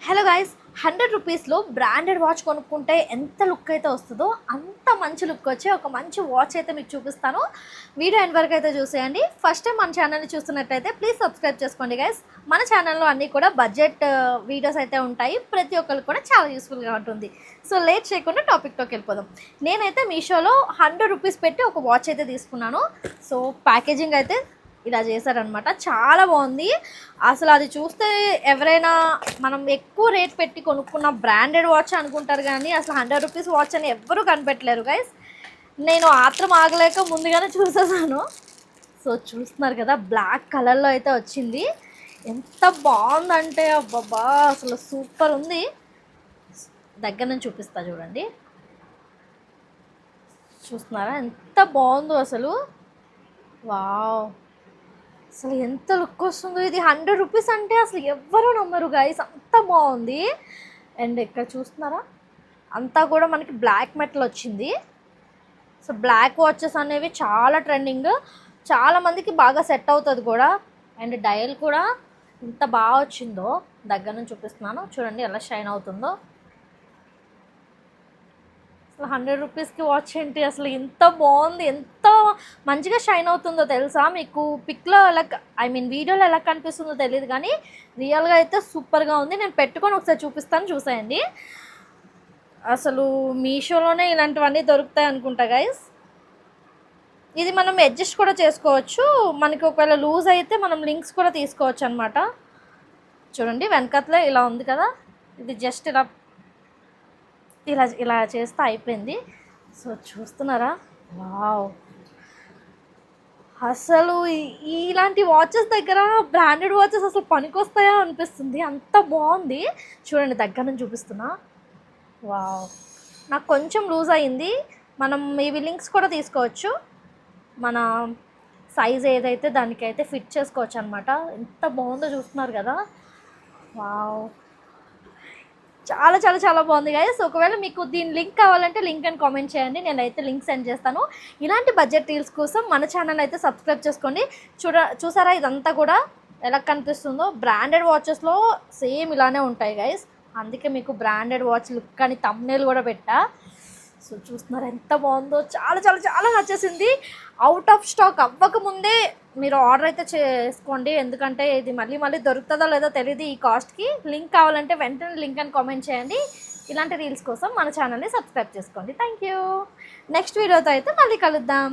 Hello guys, 100 రూపీస్లో branded watch కొనుక్కుంటే ఎంత లుక్ అయితే వస్తుందో అంత మంచి లుక్ వచ్చే ఒక మంచి వాచ్ అయితే మీకు చూపిస్తాను. వీడియో ఎండ్ వరకు అయితే చూసేయండి. ఫస్ట్ టైం మన ఛానల్ని చూస్తున్నట్టయితే ప్లీజ్ సబ్స్క్రైబ్ చేసుకోండి గైస్. మన ఛానల్లో అన్నీ కూడా బడ్జెట్ వీడియోస్ అయితే ఉంటాయి. ప్రతి ఒక్కరికి కూడా చాలా యూస్ఫుల్గా ఉంటుంది. సో లేట్ చేయకుండా టాపిక్లోకి వెళ్ళిపోదాం. నేనైతే మీషోలో 100 రూపీస్ పెట్టి ఒక వాచ్ అయితే తీసుకున్నాను. సో ప్యాకేజింగ్ అయితే ఇలా చేశారనమాట. చాలా బాగుంది. అసలు అది చూస్తే ఎవరైనా మనం ఎక్కువ రేట్ పెట్టి కొనుక్కున్న బ్రాండెడ్ వాచ్ అనుకుంటారు, కానీ అసలు 100 రూపీస్ వాచ్ అని ఎవ్వరూ కనిపెట్టలేరు గైస్. నేను ఆత్రం ఆగలేక ముందుగానే చూసేసాను. సో చూస్తున్నారు కదా, బ్లాక్ కలర్లో అయితే వచ్చింది. ఎంత బాగుందంటే అబ్బబ్బా, అసలు సూపర్ ఉంది. దగ్గర నుంచి చూపిస్తా చూడండి. చూస్తున్నారా ఎంత బాగుందో అసలు. వావ్, అసలు ఎంత లుక్ వస్తుందో. ఇది 100 రూపీస్ అంటే అసలు ఎవ్వరూ నమ్మరు గైస్, అంత బాగుంది. అండ్ ఇక్కడ చూస్తున్నారా, అంతా కూడా మనకి బ్లాక్ మెటల్ వచ్చింది. సో బ్లాక్ వాచెస్ అనేవి చాలా ట్రెండింగ్, చాలామందికి బాగా సెట్ అవుతుంది కూడా. అండ్ డయల్ కూడా ఎంత బాగా వచ్చిందో. దగ్గర నుంచి చూపిస్తున్నాను చూడండి ఎలా షైన్ అవుతుందో. అసలు 100 రూపీస్కి వాచ్ ఏంటి, అసలు ఎంత బాగుంది, ఎంత మంచిగా షైన్ అవుతుందో తెలుసా మీకు. పిక్లో ఎలా, వీడియోలో ఎలా కనిపిస్తుందో తెలియదు, కానీ రియల్గా అయితే సూపర్గా ఉంది. నేను పెట్టుకొని ఒకసారి చూపిస్తాను, చూసేయండి. అసలు మీషోలోనే ఇలాంటివన్నీ దొరుకుతాయి అనుకుంటా గైస్. ఇది మనం అడ్జస్ట్ కూడా చేసుకోవచ్చు. మనకి ఒకవేళ లూజ్ అయితే మనం లింక్స్ కూడా తీసుకోవచ్చు అనమాట. చూడండి వెనకట్లో ఇలా ఉంది కదా, ఇది జస్ట్ ఇలా ఇలా ఇలా చేస్తే అయిపోయింది. సో చూస్తున్నారా, వావ్, అసలు ఇలాంటి వాచెస్ దగ్గర బ్రాండెడ్ వాచెస్ అసలు పనికొస్తాయా అనిపిస్తుంది, అంత బాగుంది. చూడండి దగ్గర నుంచి చూపిస్తున్నా. వావ్, నాకు కొంచెం లూజ్ అయింది. మనం ఇవి లింక్స్ కూడా తీసుకోవచ్చు. మన సైజ్ ఏదైతే దానికైతే ఫిట్ చేసుకోవచ్చు అనమాట. ఎంత బాగుందో చూస్తున్నారు కదా. వావ్, చాలా చాలా చాలా బాగుంది గైస్. ఒకవేళ మీకు దీని లింక్ కావాలంటే లింక్ అని కామెంట్ చేయండి, నేనైతే లింక్ సెండ్ చేస్తాను. ఇలాంటి బడ్జెట్ డీల్స్ కోసం మన ఛానల్ అయితే సబ్స్క్రైబ్ చేసుకోండి. చూసారా ఇదంతా కూడా ఎలా కనిపిస్తుందో. బ్రాండెడ్ వాచెస్లో సేమ్ ఇలానే ఉంటాయి గైస్, అందుకే మీకు బ్రాండెడ్ వాచ్ లుక్ అని థంబ్నెయిల్ కూడా పెట్టా. సో చూస్తున్నారు ఎంత బాగుందో, చాలా చాలా చాలా నచ్చేసింది. అవుట్ ఆఫ్ స్టాక్ అవ్వకముందే మీరు ఆర్డర్ అయితే చేసుకోండి, ఎందుకంటే ఇది మళ్ళీ మళ్ళీ దొరుకుతుందో లేదో తెలియదు ఈ కాస్ట్కి. లింక్ కావాలంటే వెంటనే లింక్ అని కామెంట్ చేయండి. ఇలాంటి రీల్స్ కోసం మన ఛానల్ని సబ్స్క్రైబ్ చేసుకోండి. Thank you. నెక్స్ట్ వీడియోతో అయితే మళ్ళీ కలుద్దాం.